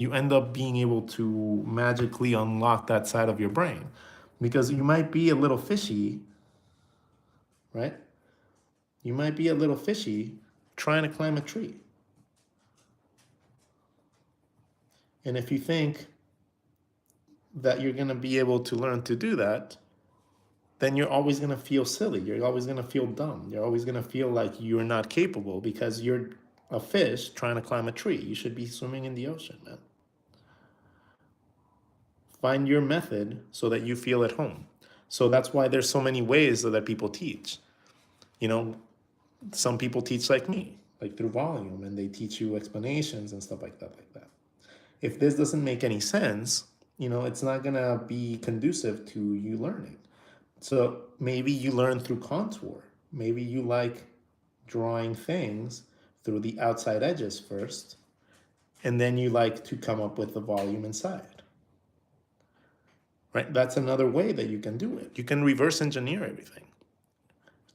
you end up being able to magically unlock that side of your brain, because you might be a little fishy, right? You might be a little fishy trying to climb a tree. And if you think that you're going to be able to learn to do that, then you're always going to feel silly. You're always going to feel dumb. You're always going to feel like you're not capable because you're a fish trying to climb a tree. You should be swimming in the ocean, man. Find your method so that you feel at home. So that's why there's so many ways that people teach. You know, some people teach like me, like through volume, and they teach you explanations and stuff like that, If this doesn't make any sense, it's not gonna be conducive to you learning. So maybe you learn through contour. Maybe you like drawing things through the outside edges first, and then you like to come up with the volume inside. Right? That's another way that you can do it. You can reverse engineer everything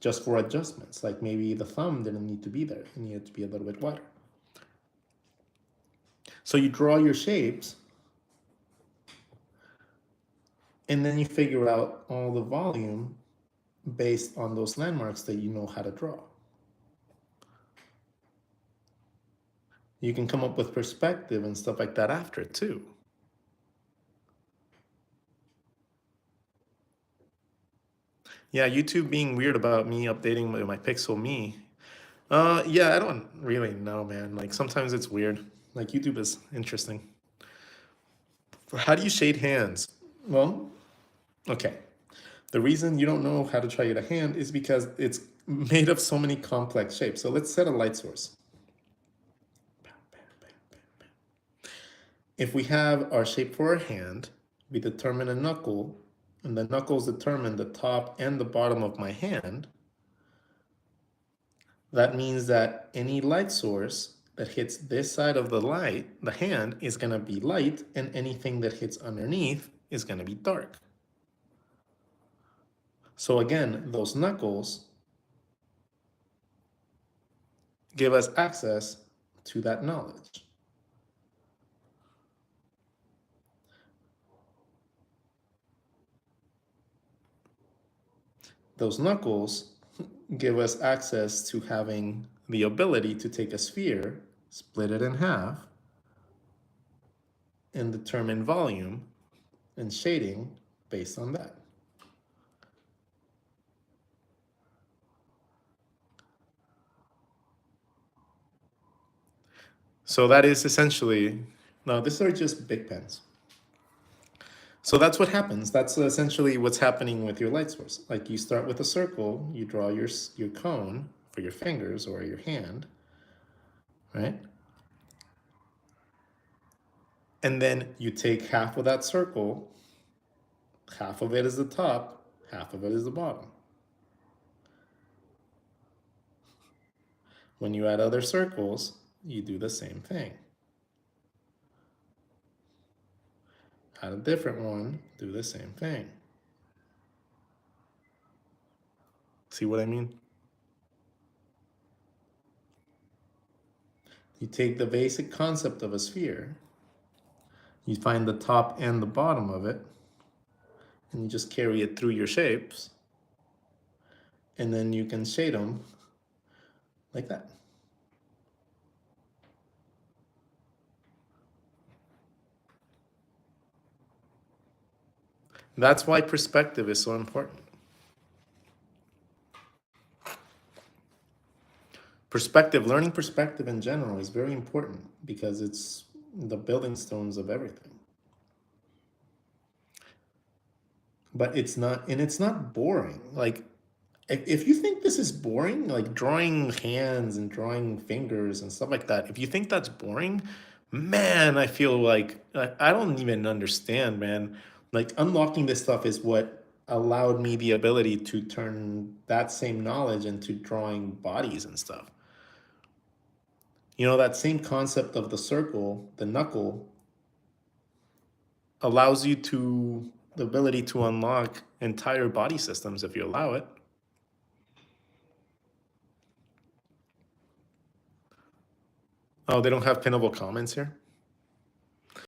just for adjustments. Like maybe the thumb didn't need to be there. It needed to be a little bit wider. So you draw your shapes, and then you figure out all the volume based on those landmarks that you know how to draw. You can come up with perspective and stuff like that after too. Yeah, YouTube being weird about me updating my Pixel Me. Yeah, I don't really know, man. Like sometimes it's weird. Like YouTube is interesting. How do you shade hands? Well, okay. The reason you don't know how to shade a hand is because it's made of so many complex shapes. So let's set a light source. If we have our shape for our hand, we determine a knuckle, and the knuckles determine the top and the bottom of my hand. That means that any light source that hits this side of the hand, is going to be light, and anything that hits underneath is going to be dark. So again, those knuckles give us access to that knowledge. Those knuckles give us access to having the ability to take a sphere, split it in half, and determine volume and shading based on that. So that is essentially, now these are just big pens. So that's what happens. That's essentially what's happening with your light source. Like you start with a circle, you draw your cone for your fingers or your hand, right? And then you take half of that circle, half of it is the top, half of it is the bottom. When you add other circles, you do the same thing. Add a different one, do the same thing. See what I mean? You take the basic concept of a sphere, you find the top and the bottom of it, and you just carry it through your shapes, and then you can shade them like that. That's why perspective is so important. Perspective, learning perspective in general is very important because it's the building stones of everything. But it's not boring. Like, if you think this is boring, like drawing hands and drawing fingers and stuff like that, if you think that's boring, man, I feel like I don't even understand, man. Like unlocking this stuff is what allowed me the ability to turn that same knowledge into drawing bodies and stuff. That same concept of the circle, the knuckle, allows you the ability to unlock entire body systems if you allow it. Oh, they don't have pinnable comments here?